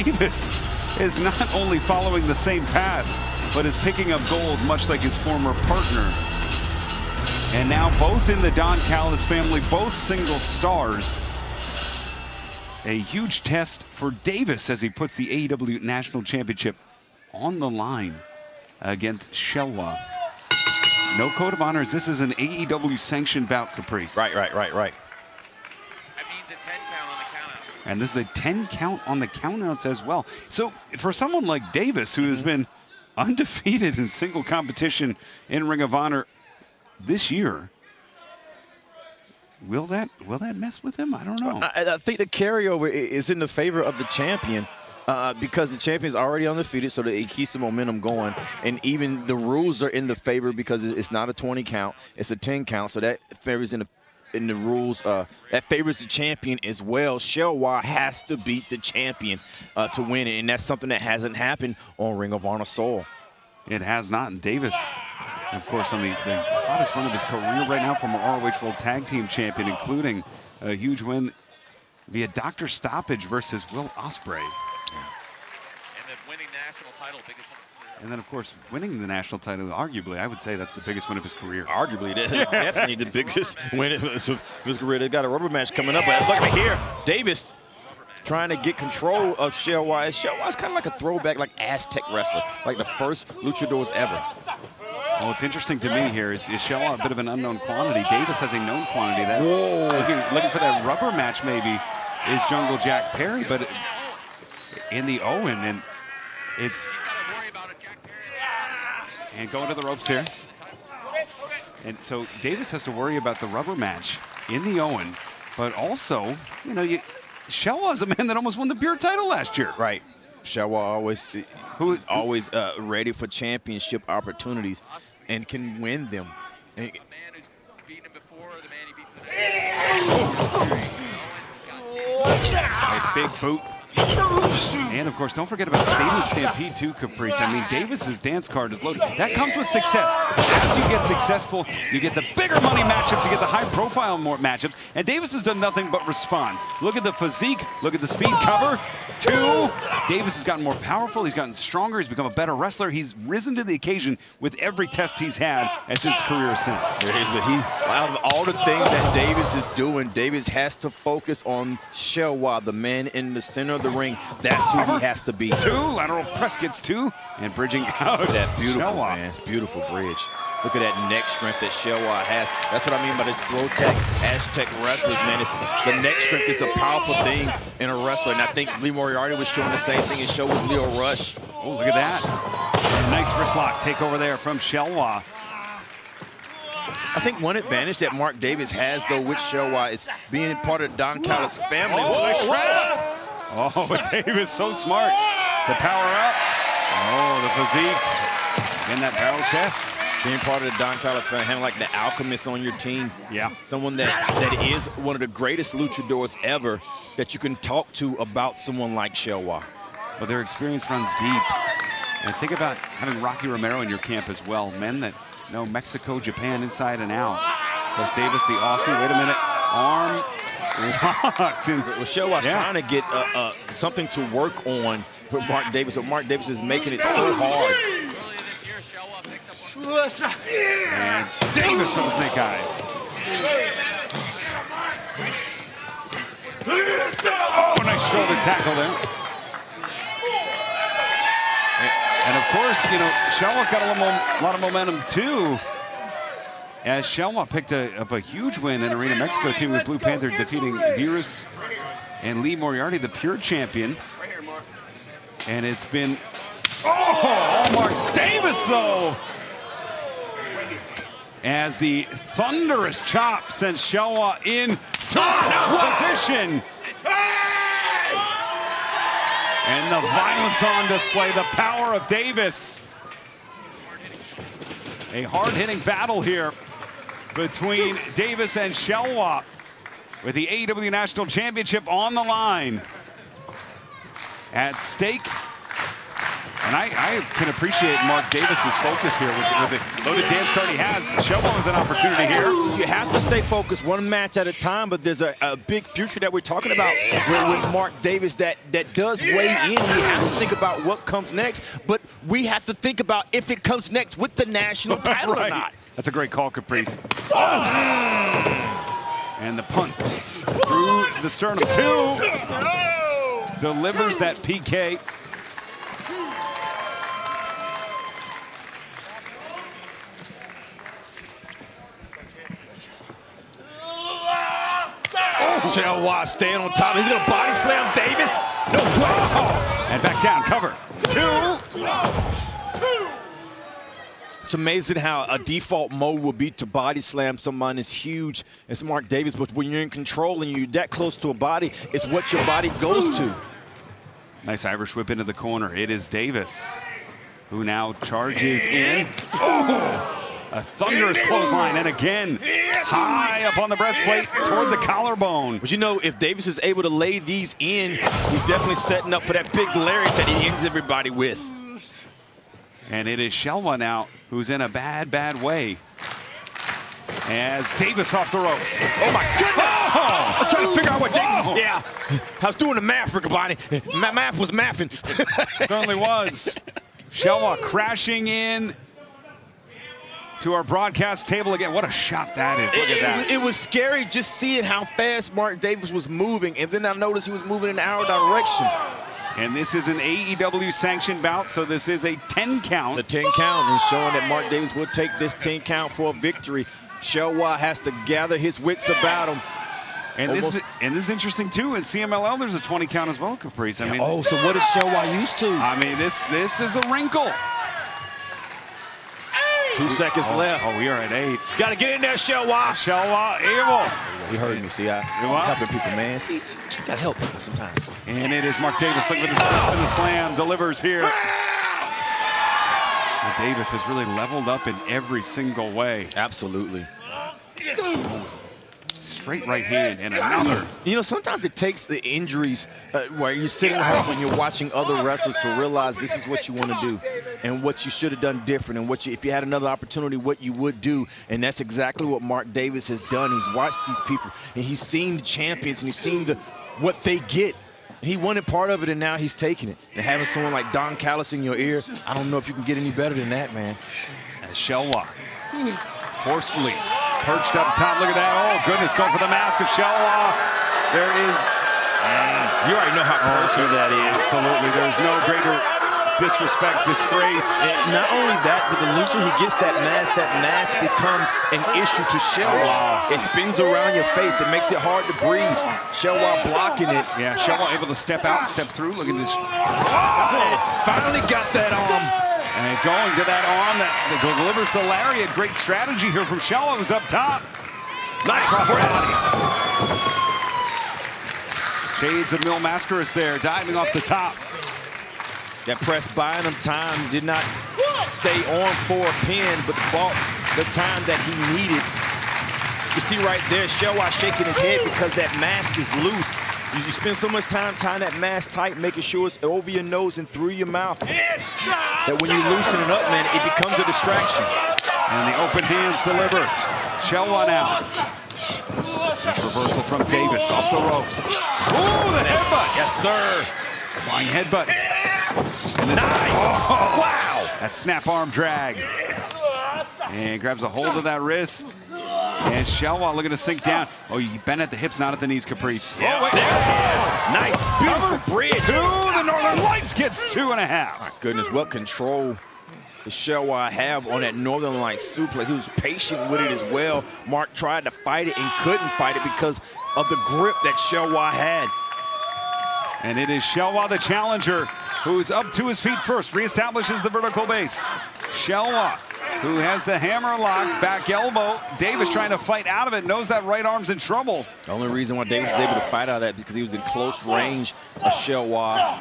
Davis is not only following the same path, but is picking up gold, much like his former partner. And now both in the Don Callis family, both single stars. A huge test for Davis as he puts the AEW National Championship on the line against Xelhua. No code of honors. This is an AEW sanctioned bout, Caprice. Right. That means a 10 count on the countouts. And this is a 10 count on the countouts as well. So for someone like Davis, who has been undefeated in single competition in Ring of Honor this year, will that mess with him? I don't know. I think the carryover is in the favor of the champion because the champion is already undefeated, so that it keeps the momentum going. And even the rules are in the favor because it's not a 20 count, it's a 10 count, so that favors in the rules. That favors the champion as well. Xelhua has to beat the champion to win it, and that's something that hasn't happened on Ring of Honor Seoul. It has not. And Davis, of course, on the hottest run of his career right now, from our ROH World Tag Team Champion, including a huge win via doctor stoppage versus Will Ospreay. And then winning the national title, biggest one of his career. And then, of course, winning the national title, arguably, I would say that's the biggest win of his career. Arguably, that's definitely the biggest win of his career. They've got a rubber match coming up. But look at here, Davis trying to get control of Xelhua. Xelhua's kind of like a throwback, like Aztec wrestler, like the first luchadors ever. Well, what's interesting to me here is Xelhua a bit of an unknown quantity. Davis has a known quantity. That looking for that rubber match maybe is Jungle Jack Perry, but in the Owen, and it's and going to the ropes here. And so Davis has to worry about the rubber match in the Owen, but also, you know, Xelhua's a man that almost won the pure title last year. Right. Xelhua who's always ready for championship opportunities and can win them. The man who's beaten him before, the man he beat A big boot. And, of course, don't forget about Stadium Stampede, too, Caprice. I mean, Davis's dance card is loaded. That comes with success. As you get successful, you get the bigger money matchups, you get the high-profile more matchups, and Davis has done nothing but respond. Look at the physique. Look at the speed cover. 2. Davis has gotten more powerful. He's gotten stronger. He's become a better wrestler. He's risen to the occasion with every test he's had as his career since. But out of all the things that Davis is doing, Davis has to focus on Xelhua, the man in the center of the ring. That's who he has to be. 2, lateral press gets 2, and bridging out. That beautiful, Xelhua. man. It's beautiful bridge. Look at that neck strength that Xelhua has. That's what I mean by this Throwtech, Aztec wrestlers, man. The neck strength is a powerful thing in a wrestler, and I think Lee Moriarty was showing the same thing, and so was Leo Rush. Oh, look at that. And a nice wrist lock takeover there from Xelhua. I think one advantage that Mark Davis has, though, with Xelhua is being part of the Don Callis family. Oh, Davis so smart to power up. Oh, the physique and that barrel chest. Being part of the Don Callis family, kind of like the alchemist on your team. Yeah. Someone that is one of the greatest luchadors ever that you can talk to about someone like Xelhua. Well, their experience runs deep. And think about having Rocky Romero in your camp as well. Men that know Mexico, Japan inside and out. Of course, Davis, the Aussie. Wait a minute. Arm locked. Xelhua's trying to get something to work on with Mark Davis. So Mark Davis is making it so hard. And Davis for the snake eyes. Oh, nice shoulder tackle there. And of course, you know, Xelhua's got a lot of momentum too. As Xelhua picked up a huge win in Arena Mexico team with Blue Panther, defeating Virus and Lee Moriarty, the pure champion. And it's been, oh, Mark Davis though. As the thunderous chop sends Xelhua in position. And the violence on display, the power of Davis. A hard-hitting battle here between Davis and Xelhua with the AEW National Championship on the line. At stake, And I can appreciate Mark Davis's focus here with the loaded dance card he has. Xelhua with an opportunity here. You have to stay focused one match at a time, but there's a big future that we're talking about with Mark Davis that does weigh in. We have to think about what comes next, but we have to think about if it comes next with the national title or not. That's a great call, Caprice. And the punt through the sternum. 2 delivers that PK. Xelhua staying on top. He's going to body slam Davis. No way. And back down. Cover. 2. It's amazing how a default mode would be to body slam someone as huge as Mark Davis, but when you're in control and you're that close to a body, it's what your body goes to. Nice Irish whip into the corner. It is Davis, who now charges in. Oh! A thunderous clothesline, and again, high up on the breastplate toward the collarbone. But you know, if Davis is able to lay these in, he's definitely setting up for that big lariat that he ends everybody with. And it is Xelhua now who's in a bad, bad way. As Davis off the ropes. Oh my goodness! I was trying to figure out what Davis. Yeah, I was doing the math, Riccaboni. My math was mathing. Certainly was. Xelhua crashing in to our broadcast table again. What a shot that is. Look at that. It was scary just seeing how fast Mark Davis was moving, and then I noticed he was moving in our direction. And this is an AEW sanctioned bout, so this is a 10 count. It's a 10 count, and showing that Mark Davis will take this 10 count for a victory. Xelhua has to gather his wits about him. And this is interesting too. In CMLL, there's a 20 count as well, Caprice. I mean, oh, so what is Xelhua used to? I mean, this is a wrinkle. 2 seconds left. Oh, we are at 8. Got to get in there, Xelhua. Xelhua able. He heard me. See, I'm helping people, man. See, you got to help people sometimes. And it is Mark Davis looking for the slam. Delivers here. Well, Davis has really leveled up in every single way. Absolutely. Straight right hand and another. You know, sometimes it takes the injuries where you're sitting home and you're watching other wrestlers to realize this is what you want to do and what you should have done different and what you, if you had another opportunity, what you would do. And that's exactly what Mark Davis has done. He's watched these people and he's seen the champions and he's seen what they get. He wanted part of it, and now he's taking it. And having someone like Don Callis in your ear, I don't know if you can get any better than that, man. As Xelhua forcefully perched up top. Look at that. Oh, goodness. Going for the mask of Xelhua. There is. You already know how close that is. Absolutely. There's no greater disrespect, disgrace. And not only that, but the looser he gets that mask becomes an issue to Xelhua. It spins around your face. It makes it hard to breathe. Xelhua blocking it. Yeah, Xelhua able to step out, step through. Look at this. Finally got that arm. And going to that arm that delivers the lariat. Great strategy here from Xelhua, who's up top. Nice body. Shades of Mil Mascaras there, diving off the top. That press buying him time, did not stay on for a pin, but bought the time that he needed. You see right there, Xelhua shaking his head because that mask is loose. You spend so much time tying that mask tight, making sure it's over your nose and through your mouth, that when you loosen it up, man, it becomes a distraction. And the open hands deliver. Xelhua now. This reversal from Davis off the ropes. Ooh, the headbutt. Yes, sir. Flying headbutt. Nice. Oh, wow. That snap arm drag. And grabs a hold of that wrist. And Xelhua looking to sink down. Oh, you bent at the hips, not at the knees, Caprice. Yeah. Oh, wait. Nice. Beautiful bridge. The Northern Lights gets 2.5. My goodness, what control does Xelhua have on that Northern Lights suplex? He was patient with it as well. Mark tried to fight it and couldn't fight it because of the grip that Xelhua had. And it is Xelhua, the challenger, who's up to his feet first, reestablishes the vertical base. Xelhua, who has the hammer lock, back elbow. Davis trying to fight out of it, knows that right arm's in trouble. The only reason why Davis was able to fight out of that is because he was in close range of Xelhua.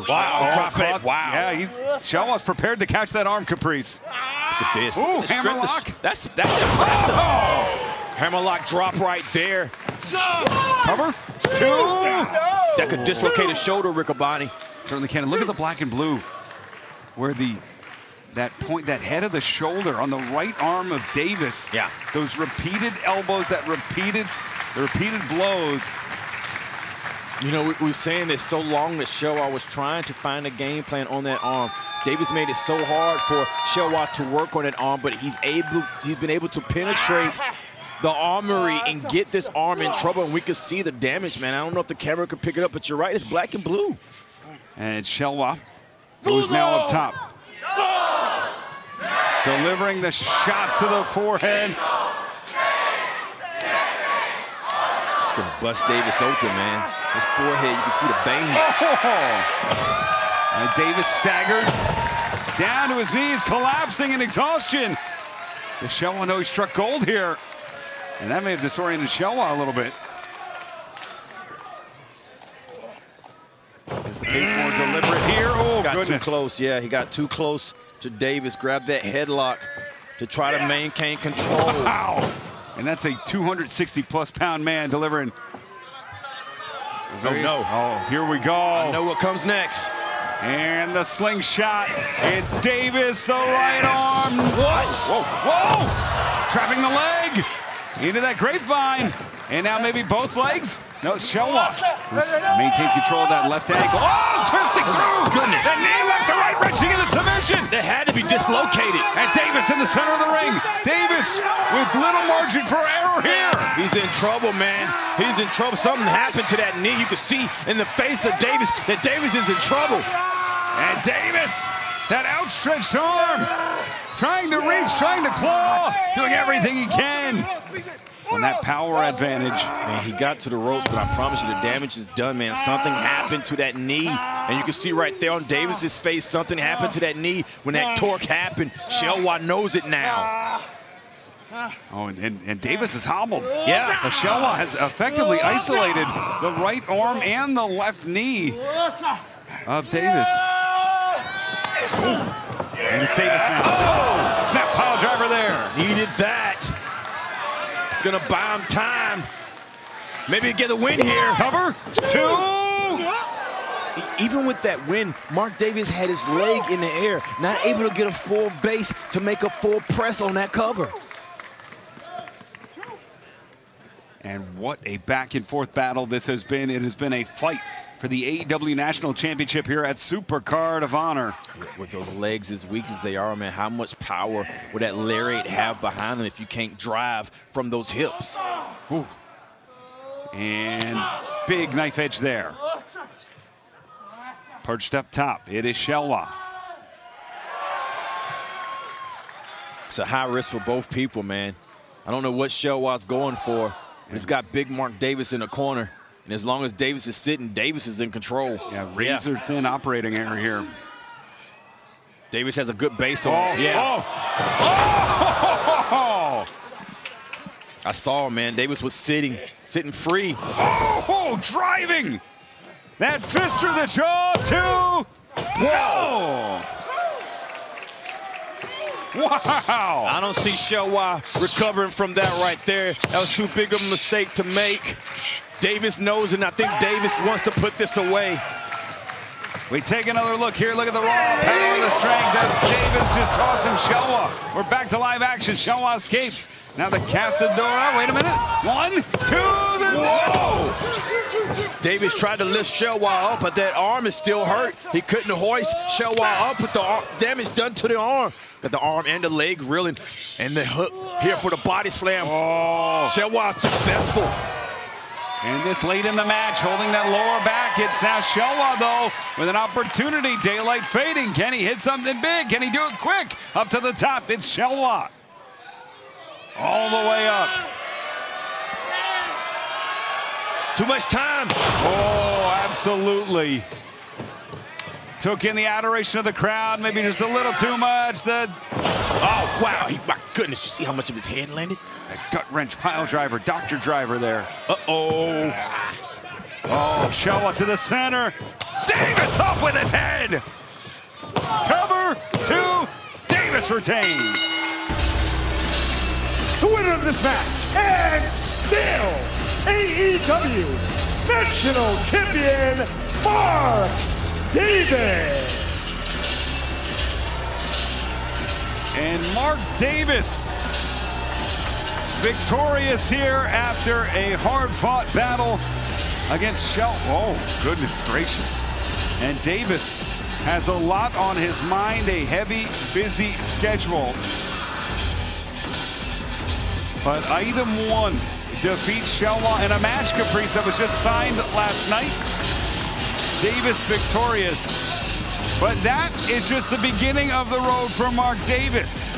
Wow, drop it. Wow. Yeah, Xelhua's prepared to catch that arm, Caprice. Look at this. Ooh, hammer lock. That's impressive. Oh. Hammerlock drop right there. Cover. 2. That could dislocate his shoulder, Riccaboni. Certainly can. And look at the black and blue, where that head of the shoulder on the right arm of Davis. Yeah. Those repeated elbows, the repeated blows. You know, we were saying this so long that Xelhua was trying to find a game plan on that arm. Davis made it so hard for Xelhua to work on that arm, but he's been able to penetrate the armory and get this arm in trouble, and we could see the damage, man. I don't know if the camera could pick it up, but you're right, it's black and blue. And Xelhua, who's now up top, delivering the shots to the forehead. It's gonna bust Davis open, man. His forehead, you can see the bang. Oh. And Davis staggered down to his knees, collapsing in exhaustion. Does Xelhua know he struck gold here? And that may have disoriented Xelhua a little bit. Is the pace more deliberate here? Oh, got goodness. too close, yeah. He got too close to Davis. Grabbed that headlock to try to maintain control. Wow. And that's a 260-plus pound man delivering. Oh, no. Oh, here we go. I know what comes next. And the slingshot. It's Davis, the right arm. What? Whoa, whoa. Trapping the leg into that grapevine. And now maybe both legs. No, Xelhua maintains control of that left ankle. Oh, twisting through. Goodness. The knee left to right, wrenching in the submission. They had to be dislocated. And Davis in the center of the ring. Davis with little margin for error here. He's in trouble, man. He's in trouble. Something happened to that knee. You can see in the face of Davis that Davis is in trouble. And Davis, that outstretched arm, trying to reach, trying to claw, doing everything he can. On that power advantage. Man, he got to the ropes, but I promise you the damage is done, man. Something happened to that knee. And you can see right there on Davis's face, something happened to that knee when that torque happened. Xelhua knows it now. Oh, and Davis is hobbled. Yeah. Xelhua has effectively isolated the right arm and the left knee of Davis. And it's Davis now. Oh! Snap pile driver there. Needed that. It's gonna buy him time. Maybe get the win here. Cover, two. Even with that win, Mark Davis had his leg in the air, not able to get a full base to make a full press on that cover. And what a back and forth battle this has been. It has been a fight for the AEW National Championship here at Supercard of Honor. With those legs as weak as they are, man, how much power would that lariat have behind them if you can't drive from those hips? Ooh. And big knife edge there. Perched up top, it is Xelhua. It's a high risk for both people, man. I don't know what Xelhua's going for, but it's got big Mark Davis in the corner. And as long as Davis is sitting, Davis is in control. Yeah, razor thin operating area here. Davis has a good base on. Oh, yeah. Oh. I saw him, man. Davis was sitting free. Oh, driving. That fist through the jaw, too. Whoa. Wow. I don't see Xelhua recovering from that right there. That was too big of a mistake to make. Davis knows, and I think Davis wants to put this away. We take another look here. Look at the raw power of the strength of Davis just tossing Xelhua. We're back to live action. Xelhua escapes. Now the Casadora. Wait a minute. 1, 2, whoa! Davis tried to lift Xelhua up, but that arm is still hurt. He couldn't hoist Xelhua up with the damage done to the arm. Got the arm and the leg reeling, and the hook here for the body slam. Oh. Xelhua successful. And this late in the match, holding that lower back. It's now Xelhua, though, with an opportunity. Daylight fading. Can he hit something big? Can he do it quick? Up to the top. It's Xelhua. All the way up. Too much time. Oh, absolutely. Took in the adoration of the crowd. Maybe just a little too much. Oh, wow. My goodness. You see how much of his hand landed? A gut wrench pile driver, doctor driver there. Uh-oh. Oh, Xelhua to the center. Davis up with his head. Cover, 2. Davis retains. The winner of this match, and still AEW National Champion, Mark Davis. And Mark Davis victorious here after a hard-fought battle against Oh, goodness gracious. And Davis has a lot on his mind, a heavy, busy schedule. But item 1 defeats Xelhua in a match, Caprice, that was just signed last night. Davis victorious. But that is just the beginning of the road for Mark Davis.